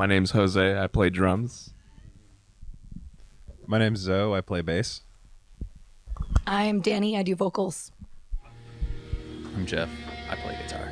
My name's Jose. I play drums. My name's Zoe. I play bass. I'm Danny. I do vocals. I'm Jeff. I play guitar.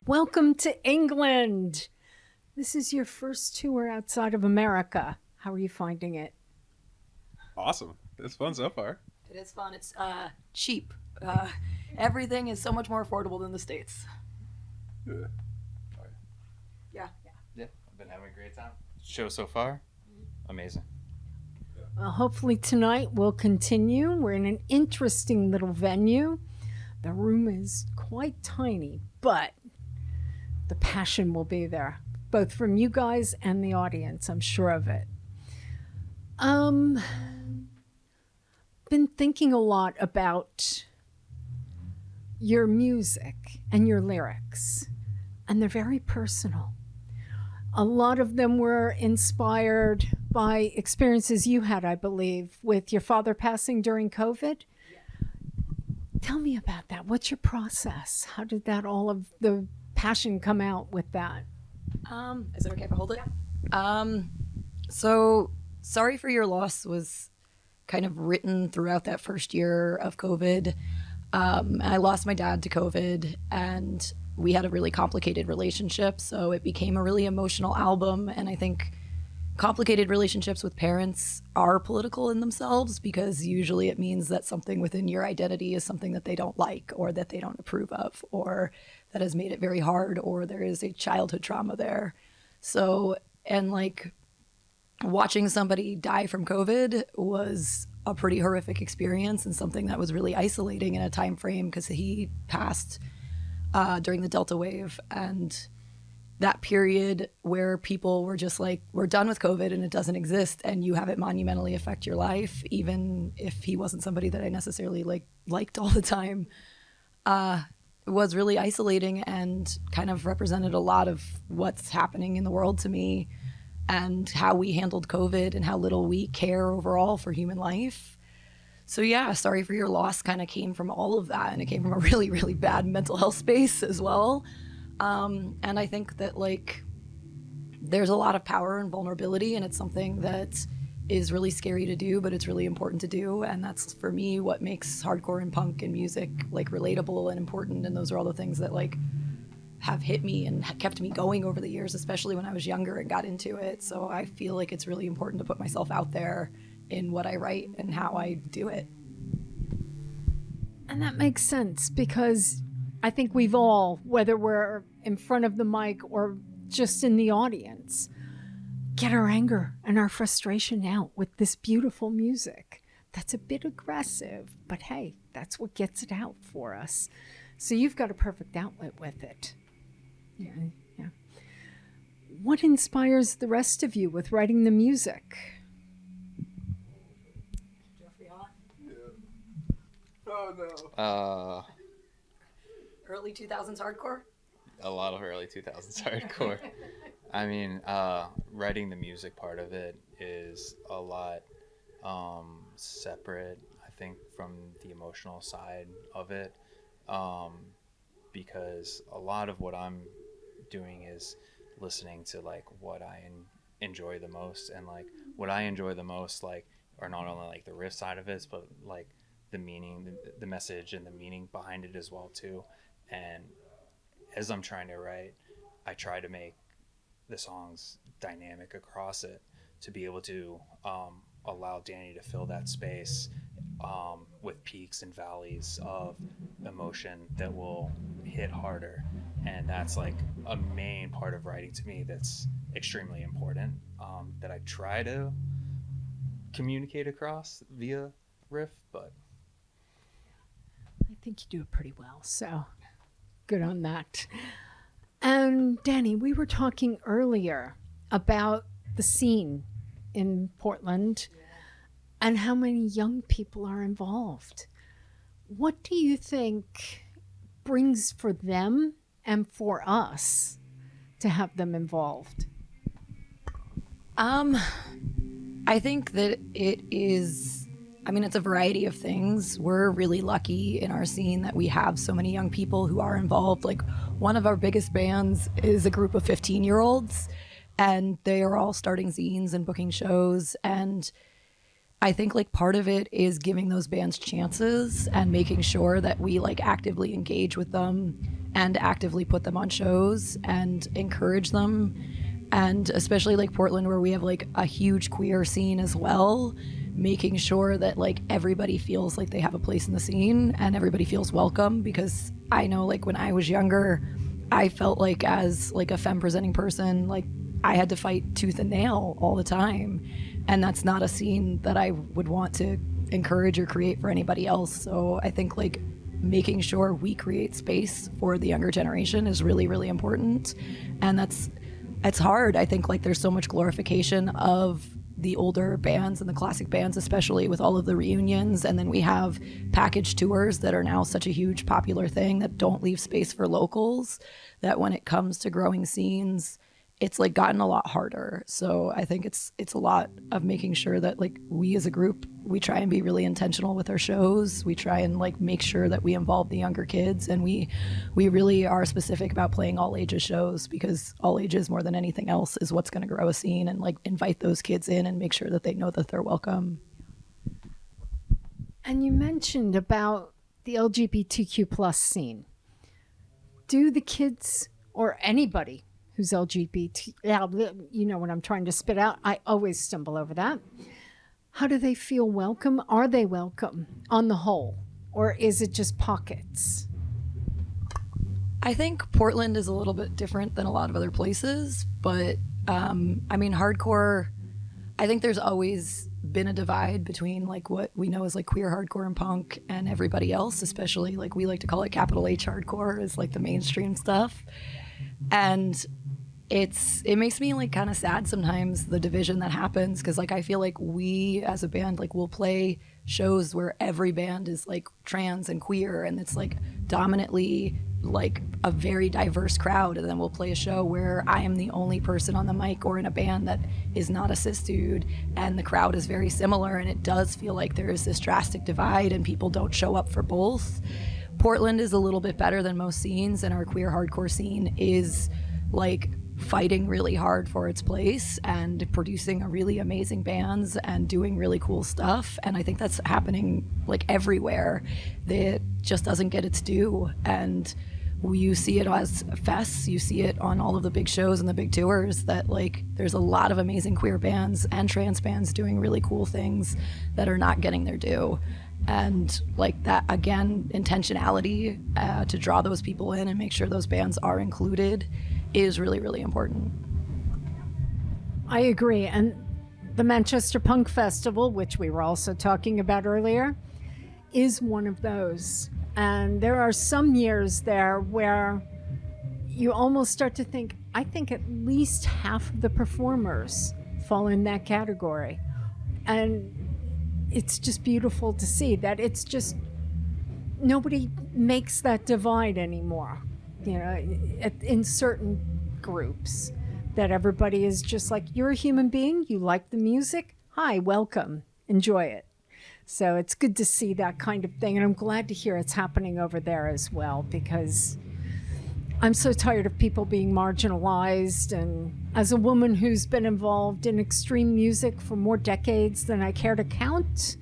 Welcome to England. This is your first tour outside of America. How are you finding it? Awesome. It's fun so far. It is fun. It's cheap. Everything is so much more affordable than the States. Yeah. Yeah. Yeah, I've been having a great time. Show so far, amazing. Well, hopefully tonight we'll continue. We're in an interesting little venue. The room is quite tiny, but the passion will be there, both from you guys and the audience. I'm sure of it. Been thinking a lot about your music and your lyrics, and they're very personal. A lot of them were inspired by experiences you had, I believe, with your father passing during COVID. Tell me about that. What's your process? How did that, all of the passion come out with that? Is it okay if I hold it? So Sorry for Your Loss was kind of written throughout that first year of COVID. I lost my dad to COVID, and we had a really complicated relationship, so it became a really emotional album. And I think complicated relationships with parents are political in themselves, because usually it means that something within your identity is something that they don't like, or that they don't approve of, or that has made it very hard, or there is a childhood trauma there. So, and like, watching somebody die from COVID was a pretty horrific experience, and something that was really isolating in a time frame, because he passed during the Delta wave, and that period where people were just like, we're done with COVID and it doesn't exist, and you have it monumentally affect your life, even if he wasn't somebody that I necessarily liked all the time, was really isolating, and kind of represented a lot of what's happening in the world to me, and how we handled COVID, and how little we care overall for human life. So yeah, Sorry for Your Loss kind of came from all of that, and it came from a really, really bad mental health space as well. And I think that, like, there's a lot of power and vulnerability, and it's something that is really scary to do, but it's really important to do. And that's, for me, what makes hardcore and punk and music like relatable and important. And those are all the things that like have hit me and kept me going over the years, especially when I was younger and got into it. So I feel like it's really important to put myself out there in what I write and how I do it. And that makes sense, because I think we've all, whether we're in front of the mic or just in the audience, get our anger and our frustration out with this beautiful music that's a bit aggressive, but hey, that's what gets it out for us. So you've got a perfect outlet with it. Yeah. What inspires the rest of you with writing the music? Early 2000s hardcore? A lot of early 2000s hardcore. I mean, writing the music part of it is a lot separate, I think, from the emotional side of it, because a lot of what I'm doing is listening to like what I enjoy the most, and like what I enjoy the most, like, are not only like the riff side of it, but like the meaning, the message and the meaning behind it as well too. And as I'm trying to write, I try to make the songs dynamic across it to be able to allow Danny to fill that space with peaks and valleys of emotion that will hit harder. And that's like a main part of writing to me that's extremely important, that I try to communicate across via riff, but I think you do it pretty well, so good on that. And Danny, we were talking earlier about the scene in Portland and how many young people are involved. What do you think brings for them and for us to have them involved? I think that it is, I mean, it's a variety of things. We're really lucky in our scene that we have so many young people who are involved. Like, one of our biggest bands is a group of 15-year-olds, and they are all starting zines and booking shows. And I think like part of it is giving those bands chances and making sure that we like actively engage with them and actively put them on shows and encourage them. And especially like Portland, where we have like a huge queer scene as well, making sure that like everybody feels like they have a place in the scene and everybody feels welcome. Because I know like when I was younger, I felt like as like a femme presenting person, like I had to fight tooth and nail all the time. And that's not a scene that I would want to encourage or create for anybody else. So I think like making sure we create space for the younger generation is really, really important. And it's hard. I think like there's so much glorification of the older bands and the classic bands, especially with all of the reunions. And then we have package tours that are now such a huge popular thing that don't leave space for locals, that when it comes to growing scenes, it's like gotten a lot harder. So I think it's a lot of making sure that like we as a group, we try and be really intentional with our shows. We try and like make sure that we involve the younger kids, and we really are specific about playing all ages shows, because all ages more than anything else is what's going to grow a scene, and like invite those kids in and make sure that they know that they're welcome. And you mentioned about the LGBTQ plus scene. Do the kids or anybody who's LGBT, you know what I'm trying to spit out, I always stumble over that. How do they feel welcome? Are they welcome on the whole? Or is it just pockets? I think Portland is a little bit different than a lot of other places, but I mean, hardcore, I think there's always been a divide between like what we know as like queer hardcore and punk and everybody else, especially like we like to call it capital H hardcore, is like the mainstream stuff. And it makes me like kind of sad sometimes, the division that happens, because like I feel like we as a band like will play shows where every band is like trans and queer, and it's like dominantly like a very diverse crowd, and then we'll play a show where I am the only person on the mic or in a band that is not a cis dude, and the crowd is very similar, and it does feel like there is this drastic divide and people don't show up for both. Portland is a little bit better than most scenes, and our queer hardcore scene is like fighting really hard for its place and producing a really amazing bands and doing really cool stuff. And I think that's happening like everywhere. That just doesn't get its due. And you see it as fests, you see it on all of the big shows and the big tours, that like there's a lot of amazing queer bands and trans bands doing really cool things that are not getting their due. And like that, again, intentionality to draw those people in and make sure those bands are included is really, really important. I agree. And the Manchester Punk Festival, which we were also talking about earlier, is one of those. And there are some years there where you almost start to think, I think at least half of the performers fall in that category. And it's just beautiful to see that it's just, nobody makes that divide anymore, you know, in certain groups, that everybody is just like, you're a human being, you like the music, hi, welcome, enjoy it. So it's good to see that kind of thing. And I'm glad to hear it's happening over there as well, because I'm so tired of people being marginalized. And as a woman who's been involved in extreme music for more decades than I care to count,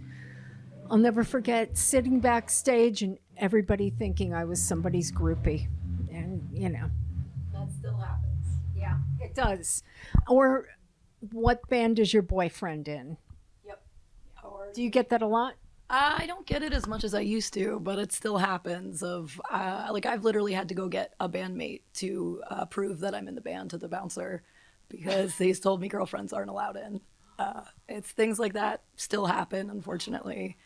I'll never forget sitting backstage and everybody thinking I was somebody's groupie. And, you know. That still happens. Yeah, it does. Or what band is your boyfriend in? Yep. Or Do you get that a lot? I don't get it as much as I used to, but it still happens. Of like I've literally had to go get a bandmate to prove that I'm in the band to the bouncer, because he's told me girlfriends aren't allowed in. It's things like that still happen, unfortunately,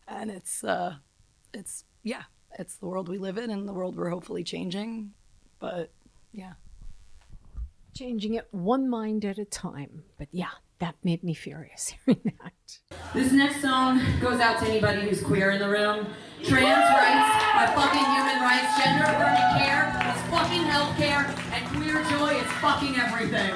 and it's the world we live in and the world we're hopefully changing. But yeah. Changing it one mind at a time. But yeah, that made me furious hearing that. This next song goes out to anybody who's queer in the room. Trans rights are fucking human rights. Gender affirming care is fucking healthcare, and queer joy is fucking everything.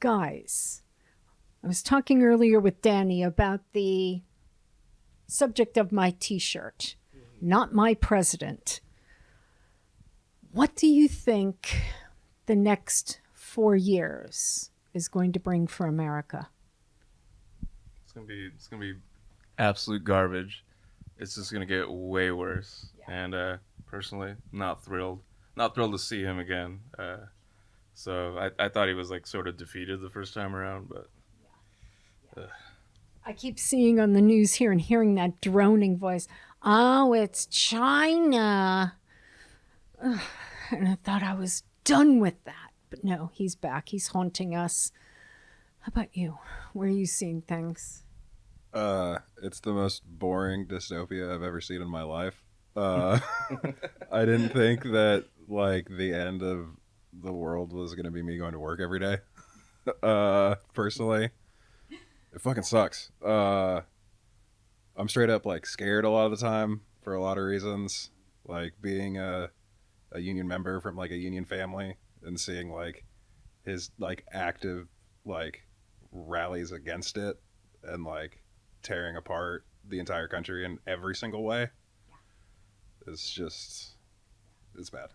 Guys, I was talking earlier with Danny about the subject of my t-shirt, not my president. What do you think the next 4 years is going to bring for America? It's gonna be absolute garbage. It's just gonna get way worse. And personally, not thrilled to see him again. So I thought he was like sort of defeated the first time around, but I keep seeing on the news here and hearing that droning voice. Oh, it's China. Ugh, and I thought I was done with that. But no, he's back. He's haunting us. How about you? Where are you seeing things? It's the most boring dystopia I've ever seen in my life. I didn't think that like the end of the world was gonna be me going to work every day. Personally, it fucking sucks. I'm straight up like scared a lot of the time for a lot of reasons, like being a union member from like a union family and seeing like his like active like rallies against it and like tearing apart the entire country in every single way is just, it's bad.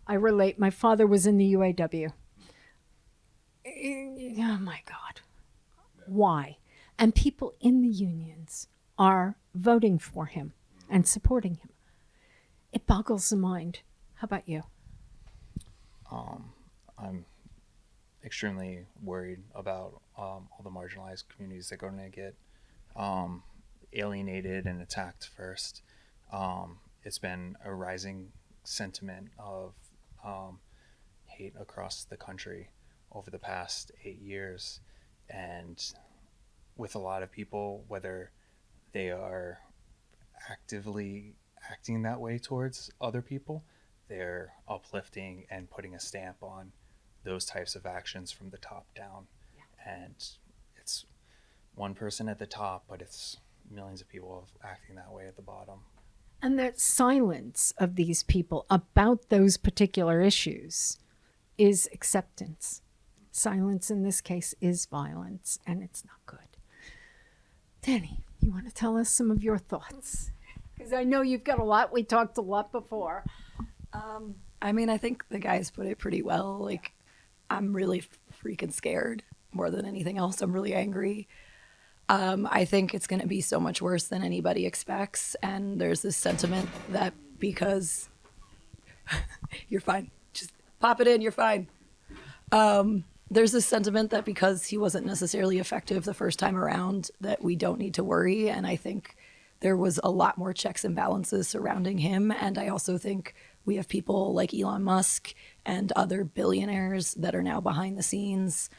I relate. My father was in the UAW. Oh my God. Why? And people in the unions are voting for him and supporting him. It boggles the mind. How about you? I'm extremely worried about all the marginalized communities that are going to get alienated and attacked first. It's been a rising sentiment of hate across the country over the past 8 years, and with a lot of people, whether they are actively acting that way towards other people, they're uplifting and putting a stamp on those types of actions from the top down. And it's one person at the top, but it's millions of people acting that way at the bottom. And the silence of these people about those particular issues is acceptance. Silence in this case is violence, and it's not good. Danny, you want to tell us some of your thoughts? Because I know you've got a lot. We talked a lot before. I mean, I think the guys put it pretty well. Like, I'm really freaking scared more than anything else. I'm really angry. I think it's going to be so much worse than anybody expects. And there's this sentiment that because you're fine, just pop it in, you're fine. There's this sentiment that because he wasn't necessarily effective the first time around, that we don't need to worry. And I think there was a lot more checks and balances surrounding him. And I also think we have people like Elon Musk and other billionaires that are now behind the scenes.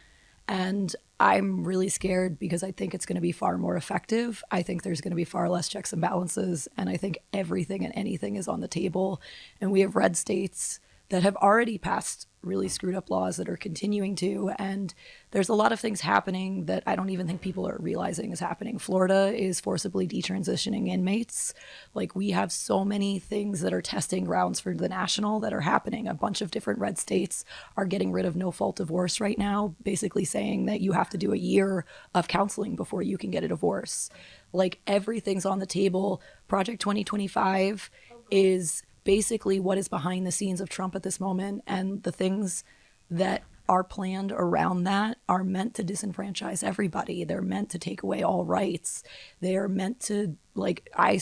And I'm really scared because I think it's going to be far more effective. I think there's going to be far less checks and balances. And I think everything and anything is on the table. And we have red states that have already passed really screwed up laws that are continuing to. And there's a lot of things happening that I don't even think people are realizing is happening. Florida is forcibly detransitioning inmates. Like, we have so many things that are testing grounds for the national that are happening. A bunch of different red states are getting rid of no fault divorce right now, basically saying that you have to do a year of counseling before you can get a divorce. Like, everything's on the table. Project 2025 is basically what is behind the scenes of Trump at this moment, and the things that are planned around that are meant to disenfranchise everybody. They're meant to take away all rights. They are meant to, like, I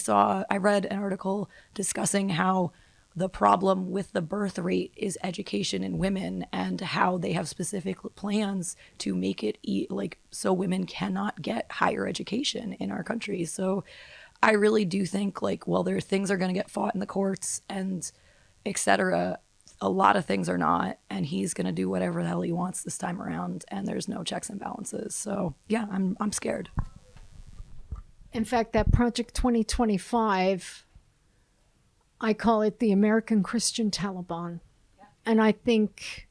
read an article discussing how the problem with the birth rate is education in women, and how they have specific plans to make it so women cannot get higher education in our country. So I really do think, like, well, things are going to get fought in the courts and et cetera. A lot of things are not, and he's going to do whatever the hell he wants this time around, and there's no checks and balances. So yeah, I'm scared. In fact, that Project 2025, I call it the American Christian Taliban. And I think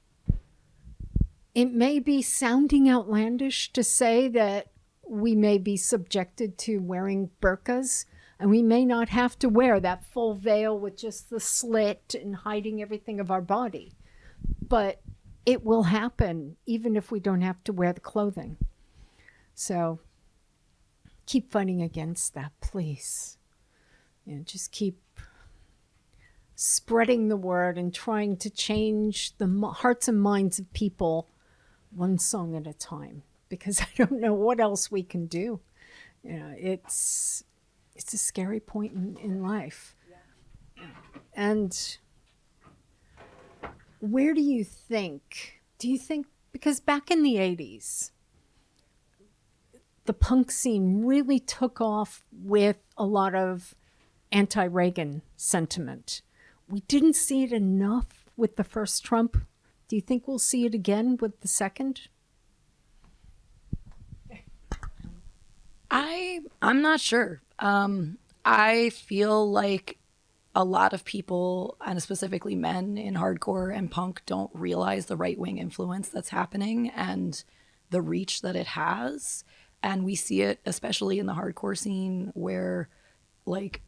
it may be sounding outlandish to say that we may be subjected to wearing burqas, and we may not have to wear that full veil with just the slit and hiding everything of our body. But it will happen even if we don't have to wear the clothing. So keep fighting against that, please. Just keep spreading the word and trying to change the hearts and minds of people one song at a time, because I don't know what else we can do. It's a scary point in life. And where do you think, because back in the 80s, the punk scene really took off with a lot of anti-Reagan sentiment. We didn't see it enough with the first Trump. Do you think we'll see it again with the second? I'm not sure. I feel like a lot of people, and specifically men in hardcore and punk, don't realize the right-wing influence that's happening and the reach that it has. And we see it especially in the hardcore scene, where, like,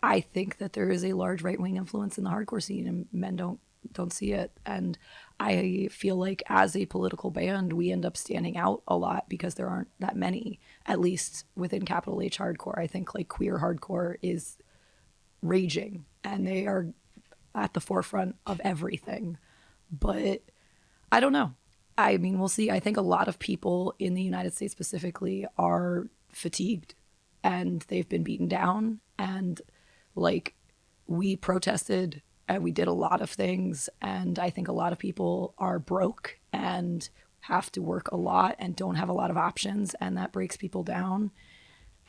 I think that there is a large right-wing influence in the hardcore scene, and men don't don't see it. And I feel like as a political band, we end up standing out a lot because there aren't that many, at least within capital H hardcore. I think like queer hardcore is raging and they are at the forefront of everything. But I don't know. I mean, we'll see. I think a lot of people in the United States specifically are fatigued and they've been beaten down. And like, we protested and we did a lot of things. And I think a lot of people are broke and have to work a lot and don't have a lot of options. And that breaks people down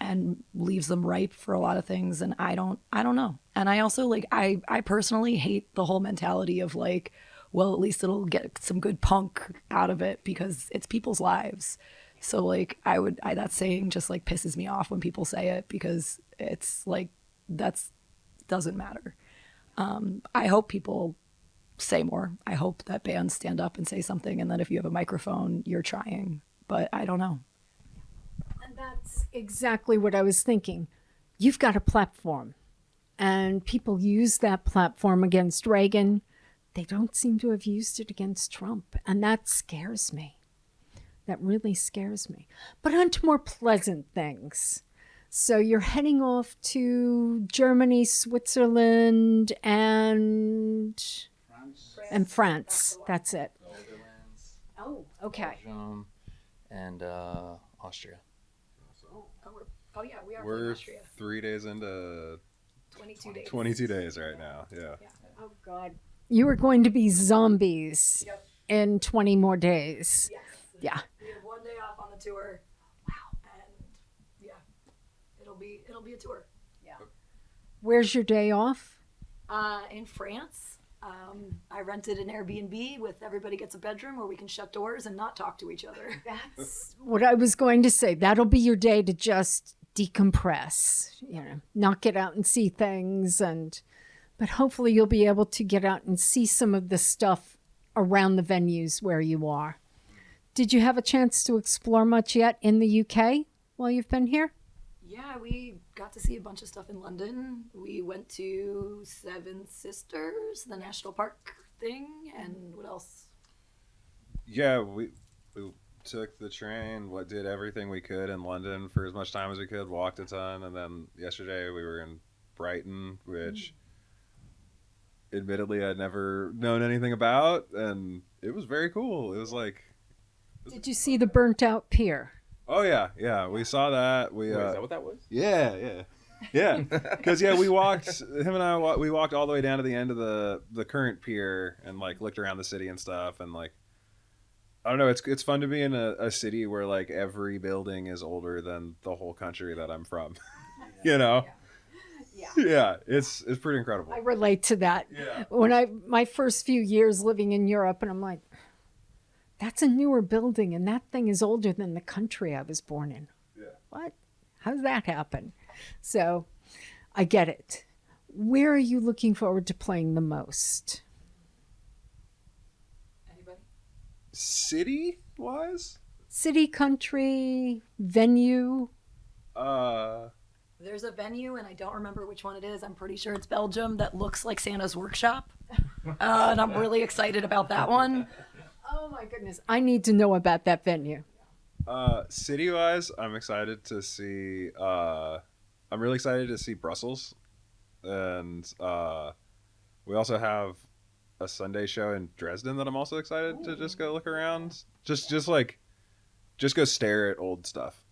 and leaves them ripe for a lot of things. And I don't know. And I also like, I personally hate the whole mentality of like, well, at least it'll get some good punk out of it because it's people's lives. So like that saying just like pisses me off when people say it because it's like, doesn't matter. I hope people say more. I hope that bands stand up and say something. And that if you have a microphone, you're trying, but I don't know. And that's exactly what I was thinking. You've got a platform and people use that platform against Reagan. They don't seem to have used it against Trump. And that scares me. That really scares me. But on to more pleasant things. So you're heading off to Germany, Switzerland, and France. That's it. Netherlands, Oh, okay. Belgium, and Austria. Yeah, we are We're 3 days into 22 days. 22 days right now. Yeah. Oh, God. You are going to be zombies Yep. in 20 more days. Yes. Yeah. We have 1 day off on the tour. Wow. And yeah, it'll be a tour. Where's your day off? In France, I rented an Airbnb with everybody gets a bedroom where we can shut doors and not talk to each other. That's what I was going to say. That'll be your day to just decompress, not get out and see things. But hopefully you'll be able to get out and see some of the stuff around the venues where you are. Did you have a chance to explore much yet in the UK while you've been here? Yeah, we got to see a bunch of stuff in London. We went to Seven Sisters, the national park thing, and what else? Yeah, we took the train, did everything we could in London for as much time as we could, walked a ton, and then yesterday we were in Brighton, which admittedly I'd never known anything about, and it was very cool. It was like... Did you see the burnt out pier? Oh, yeah, we saw that. Wait, is that what that was? Yeah. Because we walked. Him and I. We walked all the way down to the end of the current pier and like looked around the city and stuff. And like, I don't know. It's fun to be in a city where like every building is older than the whole country that I'm from. Yeah. It's pretty incredible. I relate to that. Yeah. When my first few years living in Europe, and I'm like, that's a newer building, and that thing is older than the country I was born in. Yeah. What? How's that happen? So I get it. Where are you looking forward to playing the most? Anybody? City wise. City, country, venue? There's a venue, and I don't remember which one it is. I'm pretty sure it's Belgium that looks like Santa's workshop. And I'm really excited about that one. Oh my goodness. I need to know about that venue. City wise, I'm excited to see. I'm really excited to see Brussels, and we also have a Sunday show in Dresden that I'm also excited to just go look around. Just go stare at old stuff,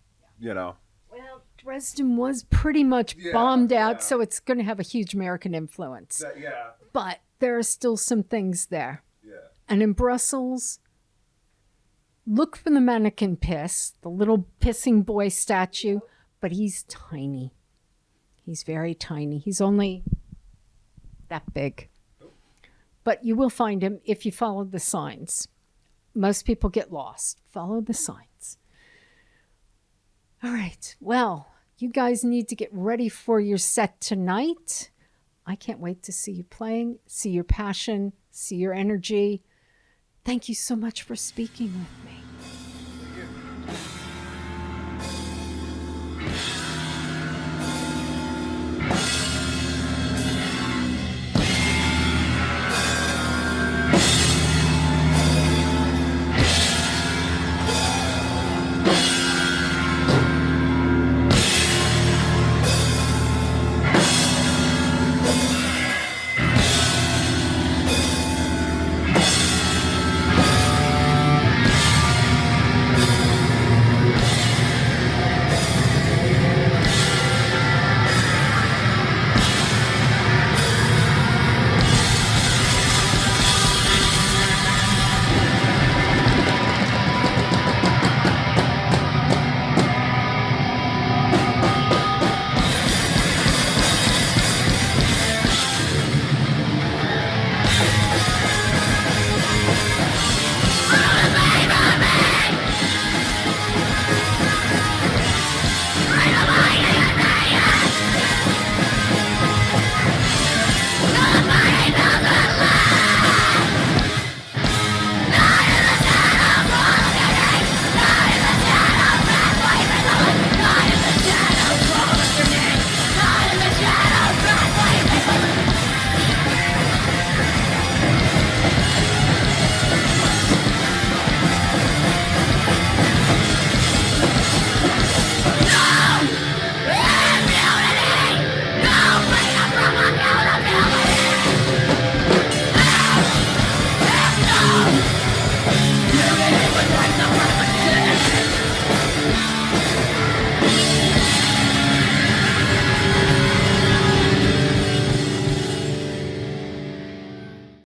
Well, Dresden was pretty much bombed out, yeah. so it's going to have a huge American influence. Yeah. But there are still some things there. Yeah. And in Brussels, look for the mannequin piss, the little pissing boy statue, but he's tiny. He's very tiny. He's only that big. But you will find him if you follow the signs. Most people get lost. Follow the signs. All right. Well, you guys need to get ready for your set tonight. I can't wait to see you playing, see your passion, see your energy. Thank you so much for speaking with me.